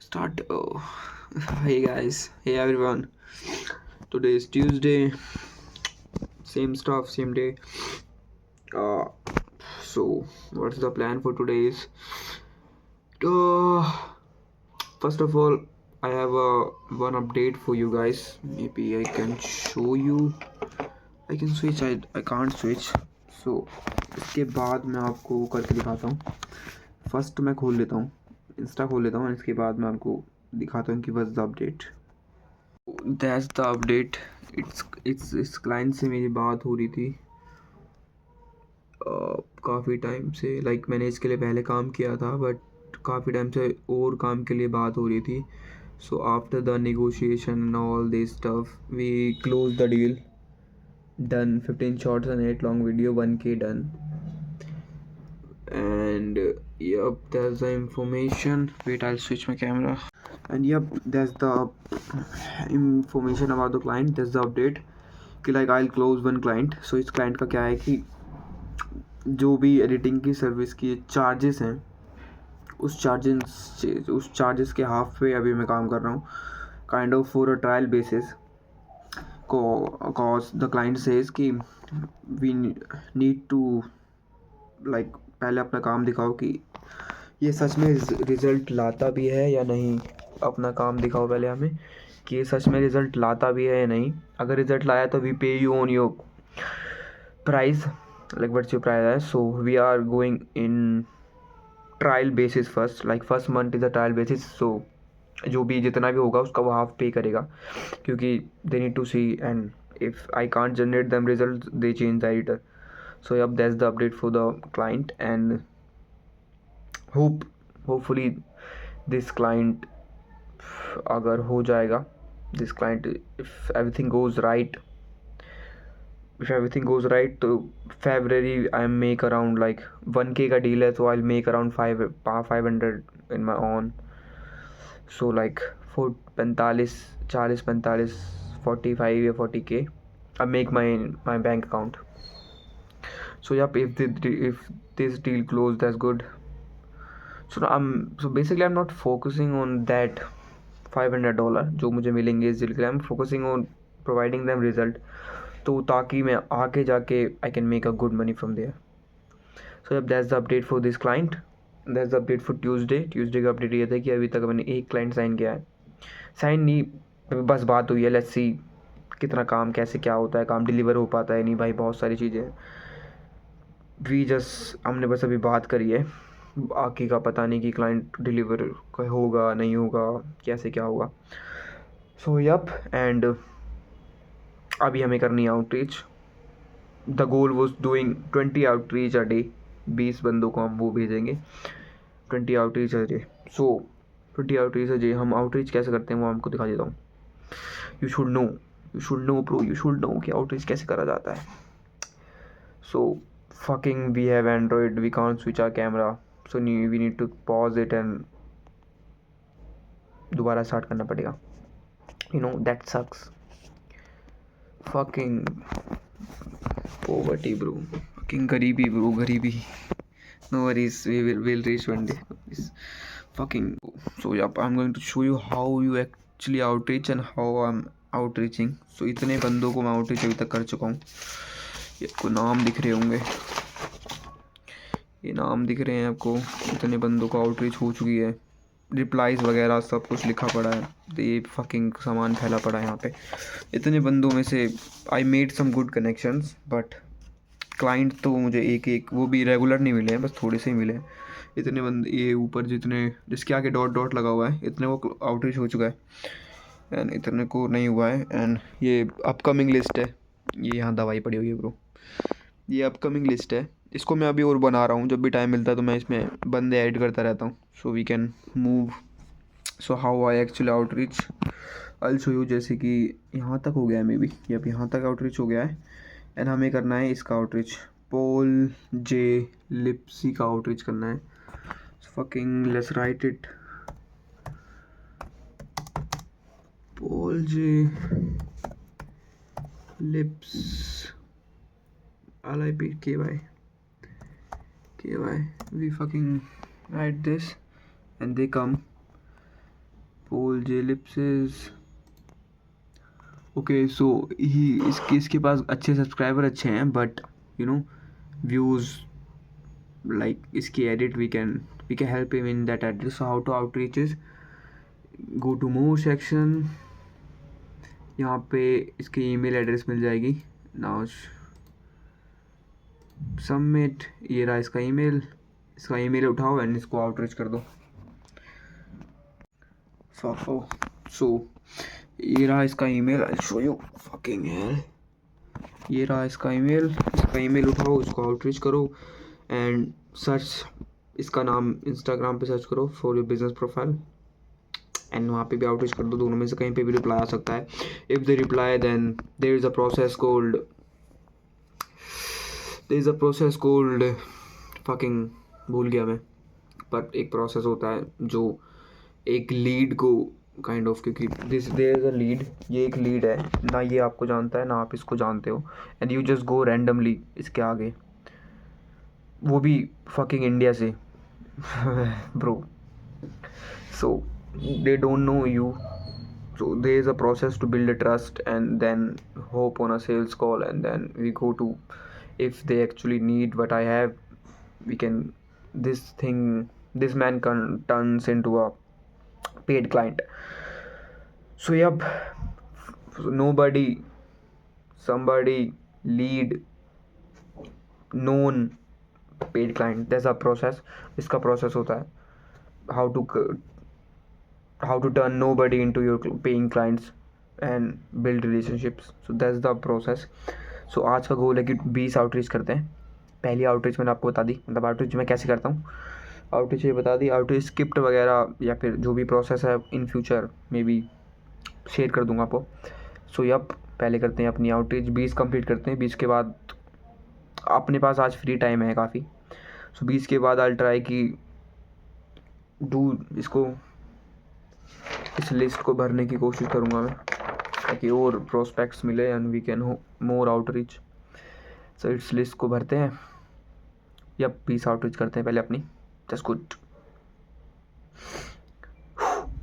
Start. Oh. Hey guys, hey everyone. Today is Tuesday. Same stuff, same day. Uh, so what's the plan for today? Is uh, first of all, I have one update for you guys. Maybe I can show you. I can switch. I can't switch. So इसके बाद मैं आपको करके दिखाता हूँ. First मैं खोल लेता हूँ, इंस्टा खोल लेता हूँ, इसके बाद मैं आपको दिखाता हूँ कि what's the update. That's the update. इस क्लाइंट से मेरी बात हो रही थी काफ़ी टाइम से. मैंने इसके लिए पहले काम किया था, बट काफ़ी टाइम से और काम के लिए बात हो रही थी. So after the negotiation and all this stuff we close the deal. Done. 15 shorts and 8 long video, 1K done. And yep, that's the information. Wait, I'll switch my camera. And yep, that's the information about the client. That's the update कि I'll close one client. So इस client का क्या है कि जो भी editing की service की चार्जेस हैं उस चार्जेस के हाफ पे अभी मैं काम कर रहा हूँ, kind of for a trial basis. cause the client says कि we need to पहले अपना काम दिखाओ कि ये सच में रिज़ल्ट लाता भी है या नहीं. अपना काम दिखाओ पहले हमें कि ये सच में रिज़ल्ट लाता भी है या नहीं. अगर रिज़ल्ट लाया तो we pay you on your price, what's your price है. So we are going in trial basis first. First month is a trial basis. So जो भी जितना भी होगा उसका वो हाफ पे करेगा, क्योंकि they need to see, and if I can't generate them result they change the editor. So yep, that's the update for the client, and hopefully this client अगर हो जाएगा, this client, if everything goes right, तो February I make around 1K का deal है, so I'll make around 500 in my own. So 45 या 40K I make my bank account. So yep, if this deal closed, that's good. So basically I'm not focusing on that $500 जो मुझे मिलेंगे इस deal के लिए. I'm focusing on providing them result, तो ताकि मैं आगे जाके I can make a good money from there. So yep, that's the update for this client. That's the update for Tuesday का अपडेट ये था कि अभी तक मैंने एक क्लाइंट साइन किया है. साइन नहीं, बस बात हुई है. लेट्स सी कितना काम, कैसे क्या होता है, काम डिलीवर हो पाता है नहीं भाई, बहुत सारी चीज़ें हैं. हमने बस अभी बात करी है, बाकी का पता नहीं कि क्लाइंट डिलीवर होगा नहीं होगा, कैसे क्या होगा. सो यप, एंड अभी हमें करनी है outreach. The goal was doing 20 outreach a day. 20 बंदों को हम वो भेजेंगे, 20 outreach a day. So 20 outreach a day. हम आउटरीच कैसे करते हैं वो हमको दिखा देता हूँ. You should know bro, you should know कि आउटरीच कैसे करा जाता है. सो fucking we have Android, we can't switch our camera, so we need to pause it and दोबारा स्टार्ट करना पड़ेगा. that sucks. fucking poverty bro, fucking गरीबी bro, गरीबी. No worries, we'll reach one day. fucking So yep, I'm going to show you how you actually outreach and how I'm outreaching. So इतने बंदों को मैं outreach अभी तक कर चुका हूँ. ये आपको नाम दिख रहे होंगे, ये नाम दिख रहे हैं आपको. इतने बंदों को आउटरीच हो चुकी है, रिप्लाईज वगैरह सब कुछ लिखा पड़ा है. तो ये फकिंग सामान फैला पड़ा है यहाँ पे. इतने बंदों में से I made some good connections, but client तो मुझे एक वो भी रेगुलर नहीं मिले हैं, बस थोड़े से ही मिले हैं. इतने बंदे, ये ऊपर जितने जिसके आगे डॉट डॉट लगा हुआ है, इतने को आउटरीच हो चुका है, एंड इतने को नहीं हुआ है. एंड ये अपकमिंग लिस्ट है, ये यहाँ दवाई पड़ी हुई है ब्रो. ये अपकमिंग लिस्ट है, इसको मैं अभी और बना रहा हूँ. जब भी टाइम मिलता है तो मैं इसमें बंदे ऐड करता रहता हूँ, so we can move. So how I actually outreach, I show you. जैसे कि यहाँ तक हो गया है, मे बी अब यहाँ तक आउटरीच हो गया है, एंड हमें करना है इसका आउटरीच. पॉल जे लिप्सी का आउटरीच करना है. Fucking let's write it. Paul J Lips, LIPKY. We fucking write this and they come. Paul जेलिप्सिस। ओके सो ही इसके पास अच्छे सब्सक्राइबर अच्छे हैं, but you know views like इसकी edit we can help him in that edit. So how to outreach is go to more section. यहाँ पे इसकी ईमेल एड्रेस मिल जाएगी. Now submit. ये रहा इसका ईमेल उठाओ एंड इसको आउटरीच कर दो. सो ये रहा इसका email. I show you fucking hell. ये रहा इसका ईमेल उठाओ, इसको आउटरीच करो एंड सर्च. इसका नाम इंस्टाग्राम पे सर्च करो for your business profile and वहाँ पे भी आउटरीच कर दो. दोनों में से कहीं पे भी रिप्लाई आ सकता है. If they reply then there is a process called fucking भूल गया मैं, पर एक प्रोसेस होता है जो एक लीड को काइंड ऑफ, क्योंकि देयर इज़ अ लीड. ये एक लीड है ना, ये आपको जानता है ना आप इसको जानते हो, and you just go randomly इसके आगे, वो भी फकिंग इंडिया से bro. So they don't know you, so there is a process to build a trust and then hope on a sales call, and then we go to, if they actually need what I have, we can this man turns into a paid client. So yep, somebody lead known paid client. There's a process. इसका process होता है how to turn nobody into your paying clients and build relationships. So that's the process. So आज का गोल है कि 20 outreach करते हैं. पहली आउटरीच मैंने आपको बता दी, मतलब आउटरीच मैं कैसे करता हूँ, आउटरीच ये बता दी. आउटरीच स्क्रिप्ट वगैरह या फिर जो भी प्रोसेस है in future may be share कर दूंगा आपको. सो यप, पहले करते हैं अपनी आउटरीच, 20 कंप्लीट करते हैं. 20 के बाद अपने पास आज फ्री टाइम है काफ़ी. सो 20 के बाद आई ट्राई कि इस लिस्ट को भरने की कोशिश करूँगा मैं, ताकि और प्रोस्पेक्ट्स मिले and we can more outreach. So इस लिस्ट को भरते हैं या 20 आउटरीच करते हैं पहले अपनी. Just good.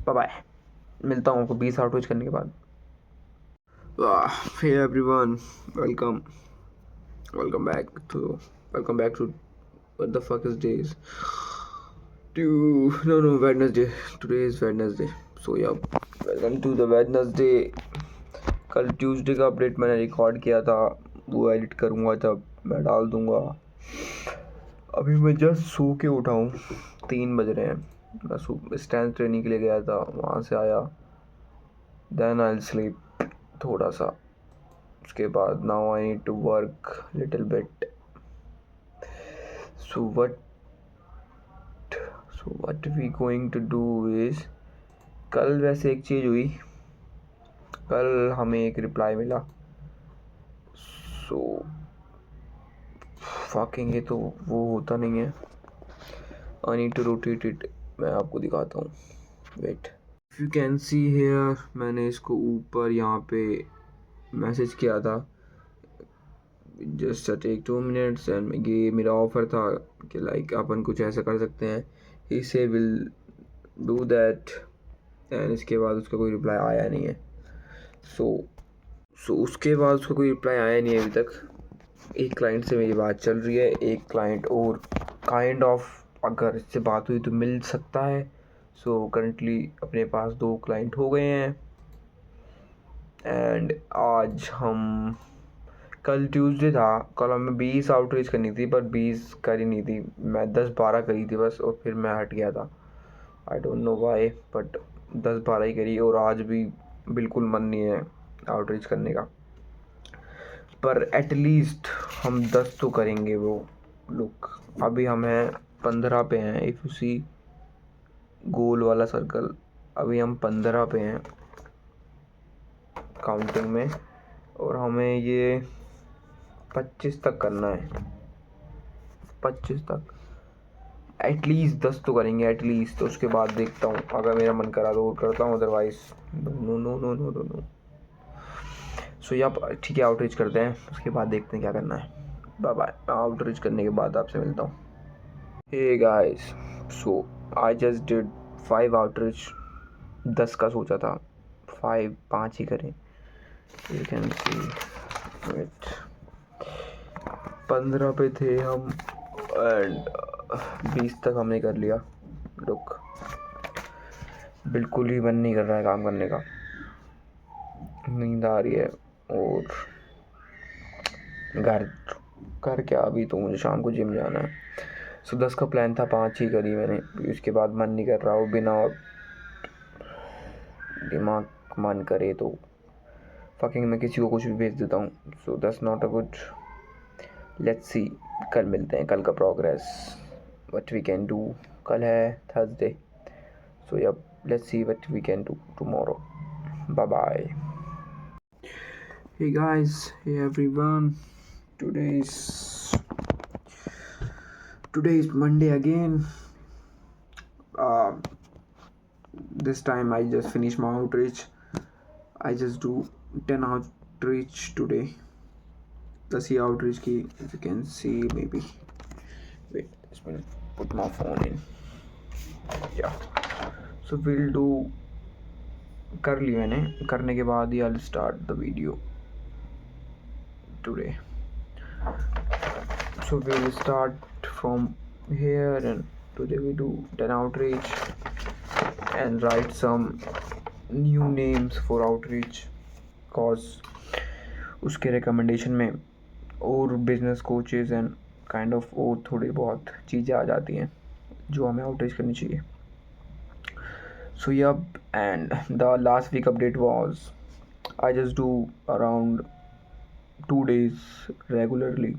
बाय बाय, मिलता हूँ आपको 20 आउटरीच करने के बाद. Hey everyone, welcome back to what the fuck is days? Wednesday. Today is Wednesday. So yeah, welcome to the Wednesday. कल ट्यूसडे का अपडेट मैंने रिकॉर्ड किया था, वो एडिट करूँगा जब मैं डाल दूँगा. अभी मैं जस्ट सो के उठा हूँ, 3 बज रहे हैं. मैं स्ट्रेंथ ट्रेनिंग के लिए गया था, वहाँ से आया, देन आई विल स्लीप थोड़ा सा. उसके बाद now I need to work little bit. So what we going to do is, कल वैसे एक चीज़ हुई. कल हमें एक रिप्लाई मिला. सो फकिंग, ये तो वो होता नहीं है. I need to rotate it. मैं आपको दिखाता हूँ, wait. If you can see here, मैंने इसको ऊपर यहाँ पे मैसेज किया था, जस्ट टेक 2 minutes. एंड ये मेरा ऑफर था कि लाइक अपन कुछ ऐसा कर सकते हैं, इसे विल डू दैट. एंड इसके बाद उसका कोई रिप्लाई आया नहीं है. सो उसके बाद उसका कोई रिप्लाई आया नहीं है अभी तक. एक क्लाइंट से मेरी बात चल रही है, एक क्लाइंट और काइंड ऑफ अगर इससे बात हुई तो मिल सकता है. सो करंटली अपने पास 2 क्लाइंट हो गए हैं. एंड आज हम, कल ट्यूसडे था, कल हमें 20 आउटरीच करनी थी, पर 20 करी नहीं थी. मैं 10-12 करी थी बस, और फिर मैं हट गया था. I don't know why, but 10-12 ही करी. और आज भी बिल्कुल मन नहीं है आउटरीच करने का, पर एटलीस्ट हम 10 तो करेंगे. वो लुक, अभी हम हैं 15 पे हैं. इफ़ यू सी गोल वाला सर्कल, अभी हम 15 पे हैं काउंटिंग में, और हमें ये 25 तक करना है. 25 तक एटलीस्ट 10 तो करेंगे एटलीस्ट. तो उसके बाद देखता हूँ, अगर मेरा मन करा तो करता हूँ, अदरवाइज नो. सो या ठीक है, आउटरीच करते हैं, उसके बाद देखते हैं क्या करना है. Bye bye. आउटरीच करने के बाद आपसे मिलता हूँ. Hey guys, so I just did 5 outreach 10 का सोचा था, 5 ही करें। यू कैन सी वेट, 15 पे थे हम एंड 20 तक हमने कर लिया। लुक, बिल्कुल ही मन नहीं कर रहा है काम करने का, नींद आ रही है। और घर घर क्या, अभी तो मुझे शाम को जिम जाना है। सो 10 का प्लान था, 5 ही करी मैंने। उसके बाद मन नहीं कर रहा, वो बिना दिमाग मन करे तो फकिंग मैं किसी को कुछ भी भेज देता हूँ। So that's not a good. Let's see, कल मिलते हैं, कल का progress, what we can do. कल है Thursday, so yep, let's see what we can do tomorrow. Bye bye. Hey guys, hey everyone. Today is Monday again. This time I just finished my outreach. I just do 10 outreach today. The see outreach key, if you can see, maybe. Wait, just minute. Put my phone in. Yeah. So we'll do. कर ली मैंने, करने के बाद ही I'll start the video today. So we'll start from here, and today we do 10 outreach and write some new names for outreach, cause उसके recommendation में और business coaches and kind of और थोड़ी बहुत चीज़ें आ जाती हैं जो हमें outreach करनी चाहिए. So yep, and the last week update was I just do around 2 days regularly.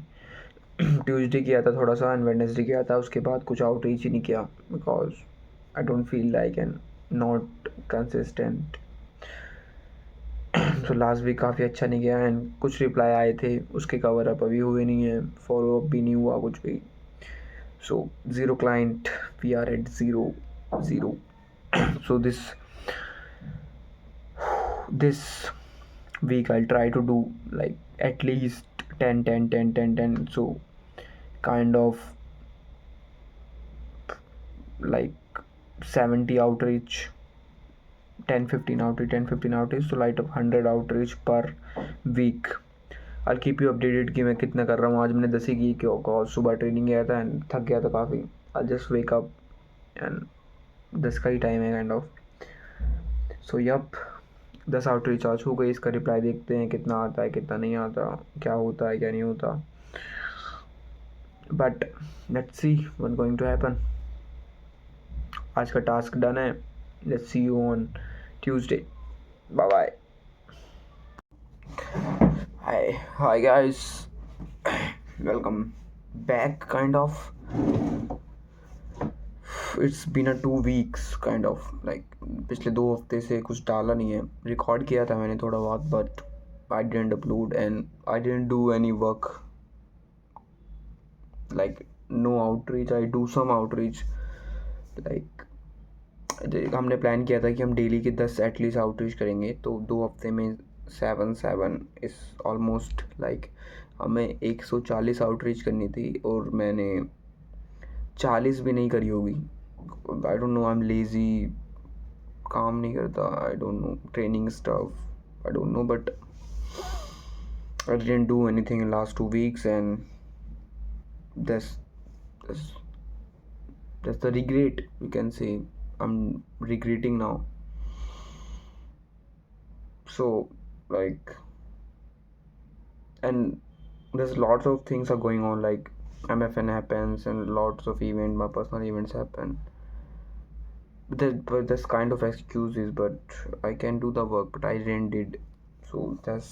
Tuesday किया था थोड़ा सा एंड वेडनेसडे किया था, उसके बाद कुछ आउटरीच ही नहीं किया because I don't feel like and not consistent. So last week काफ़ी अच्छा नहीं गया एंड कुछ रिप्लाई आए थे, उसके कवर अप अभी हुए नहीं है, फॉलो अप भी नहीं हुआ कुछ भी। So 0 client, we are at 0 0. So this week I'll try to do like at least 10 10 10 10 10. So kind of like 70 outreach, 10 15 outreach, 10 15 outreach, so like 100 outreach per week. I'll keep you updated कि मैं कितना कर रहा हूँ। आज मैंने 10 ही की क्यों, सुबह ट्रेनिंग गया था एंड थक गया था काफ़ी। I'll just wake up and 10 का ही टाइम है kind of. So yep, 10 outreach आज हो गई। इसका रिप्लाई देखते हैं कितना आता है कितना नहीं आता, क्या होता है क्या नहीं होता, but let's see what going to happen. आज का टास्क डन है, let's see you on Tuesday, bye bye. Hi guys, welcome back kind of. It's been 2 weeks kind of like, पिछले 2 हफ्ते से कुछ डाला नहीं है। रिकॉर्ड किया था मैंने थोड़ा बहुत, but I didn't upload and I didn't do any work, like no outreach. I do some outreach, like हमने प्लान किया था कि हम डेली के 10 एटलीस्ट आउटरीच करेंगे, तो 2 हफ्ते में 7 इज़ ऑलमोस्ट लाइक हमें 140 आउटरीच करनी थी और मैंने 40 भी नहीं करी होगी। I don't know, I am lazy, काम नहीं करता, I don't know, training stuff, I don't know, but I didn't do anything in last 2 weeks and that's the regret, you can say. I'm regretting now. So like, and there's lots of things are going on, like MFN happens and lots of my personal events happen. But that's kind of excuses, but I can do the work, but I didn't did. So that's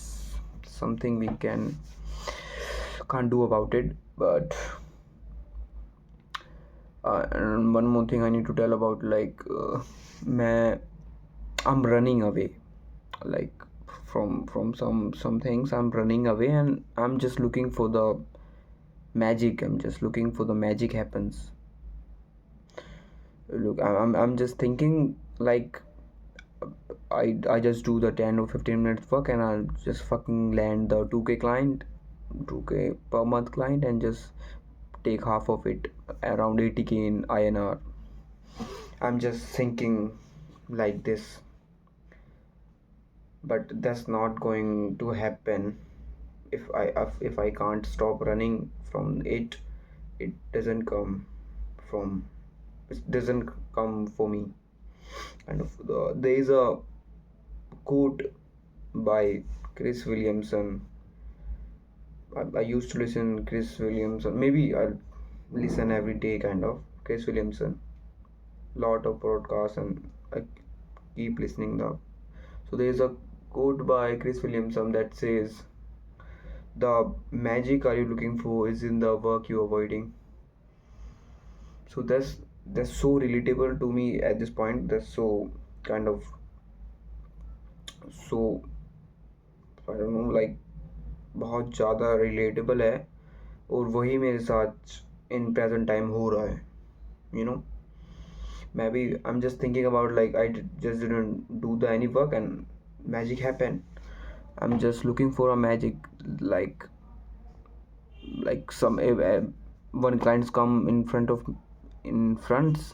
something we can't do about it. But and one more thing I need to tell about, like I'm running away, like from some things I'm running away, and I'm just looking for the magic. I'm just looking for the magic happens. Look, I'm just thinking like I just do the 10 or 15 minutes work and I'll just fucking land the 2k client, 2k per month client, and just take half of it, around 80k in INR. I'm just thinking like this, but that's not going to happen. If I can't stop running from it, it doesn't come from it doesn't come for me. And there is a quote by Chris Williamson. I used to listen Chris Williamson. Maybe I'll listen every day, kind of. Chris Williamson, lot of podcasts, and I keep listening now. So there is a quote by Chris Williamson that says, "The magic are you looking for is in the work you're avoiding." So that's so relatable to me at this point. That's so kind of so I don't know, like बहुत ज़्यादा relatable है, और वही मेरे साथ in present time हो रहा है, you know. Maybe I'm just thinking about, like, just didn't do the any work and magic happened. I'm just looking for a magic, like some one clients come in fronts,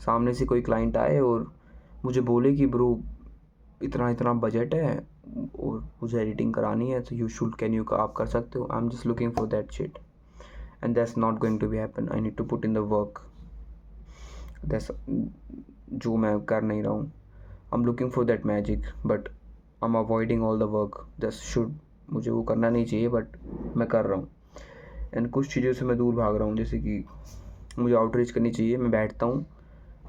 सामने से कोई client आए और मुझे बोले कि bro इतना इतना बजट है और मुझे एडिटिंग करानी है, तो आप कर सकते हो. I am just looking for that shit, and that's not going to be happen. I need to put in the work. That's जो मैं कर नहीं रहा हूँ. I am looking for that magic but I am avoiding all the work. मुझे वो करना नहीं चाहिए बट मैं कर रहा हूँ. एंड कुछ चीज़ों से मैं दूर भाग रहा हूँ, जैसे कि मुझे आउटरीच करनी चाहिए. मैं बैठता हूँ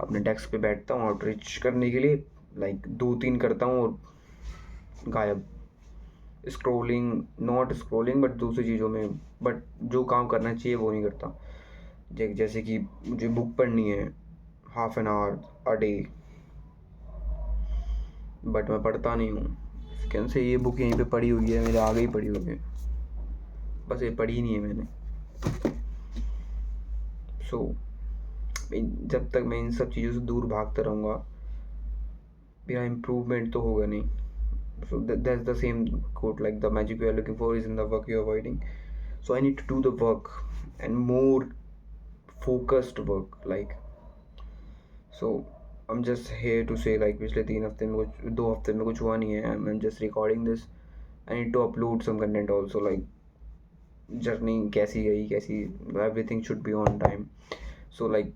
अपने डेस्क पे, बैठता हूँ आउटरीच करने के लिए, लाइक 2-3 करता हूँ और गायब. स्क्रोलिंग, नॉट स्क्रोलिंग बट दूसरी चीज़ों में, बट जो काम करना चाहिए वो नहीं करता. जैसे कि मुझे बुक पढ़नी है half an hour a day, but मैं पढ़ता नहीं हूँ. कैन से ये बुक यहीं पे पड़ी हुई है, मेरे आगे ही पड़ी हुई है, बस ये पढ़ी नहीं है मैंने. सो जब तक मैं इन सब चीज़ों से दूर भागता रहूँगा, मेरा इम्प्रूवमेंट तो होगा नहीं. So that's the same quote, like the magic we are looking for is in the work you're avoiding. So I need to do the work, and more focused work, like. So I'm just here to say, like, पिछले 3 हफ्ते में कुछ 2 हफ्ते में कुछ हुआ नहीं है. I'm just recording this. I need to upload some content also, like journey कैसी गई, कैसी, everything should be on time. So like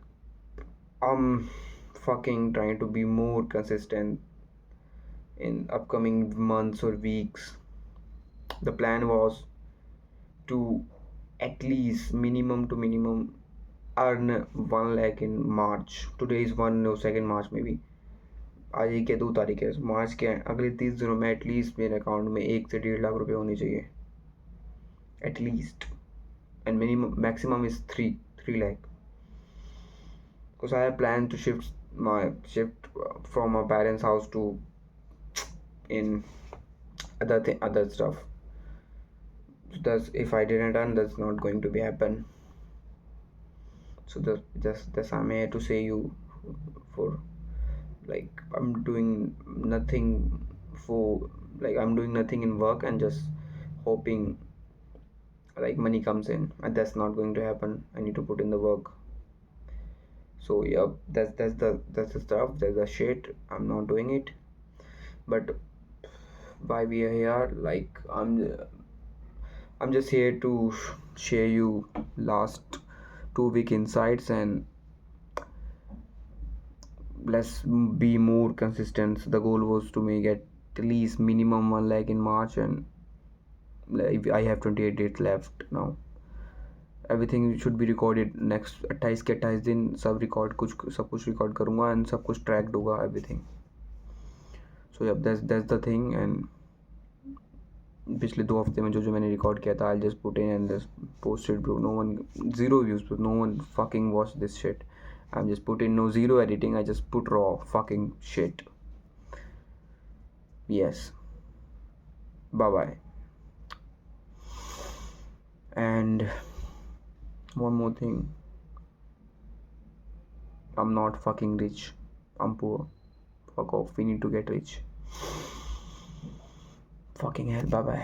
I'm fucking trying to be more consistent in upcoming months or weeks. The plan was to at least minimum earn 1 lakh in March. Today is 2nd March maybe. आज ही क्या 2 तारीख है, मार्च के अगले 30 दिनों में at least मेरे account में 1 से 1.5 लाख रुपए होने चाहिए, at least. And minimum maximum is 3 lakh. Because I have planned to shift from my parents' house to in other stuff. So that's, if I didn't earn, that's not going to be happen. So that's I'm here to say you for, like, I'm doing nothing in work and just hoping like money comes in, and that's not going to happen. I need to put in the work. So yeah, that's the stuff, that's the shit. I'm not doing it, but why we are here, like, I'm just here to share you last 2 week insights, and let's be more consistent. The goal was to make at least minimum 1 lakh in March, and like, I have 28 days left now. Everything should be recorded. Next 28 के 28 दिन सब कुछ record करूँगा, and सब कुछ tracked होगा, everything. सो जब that's the thing. And पिछले 2 हफ्ते में जो मैंने रिकॉर्ड किया था, I just put in and just posted. Bro, no one, 0 views, no one fucking watch this shit. I just put in, no zero editing, I just put raw fucking shit. Yes, bye bye. And one more thing, I'm not fucking rich, I'm poor. Fuck off, we need to get rich. Fucking hell, bye bye.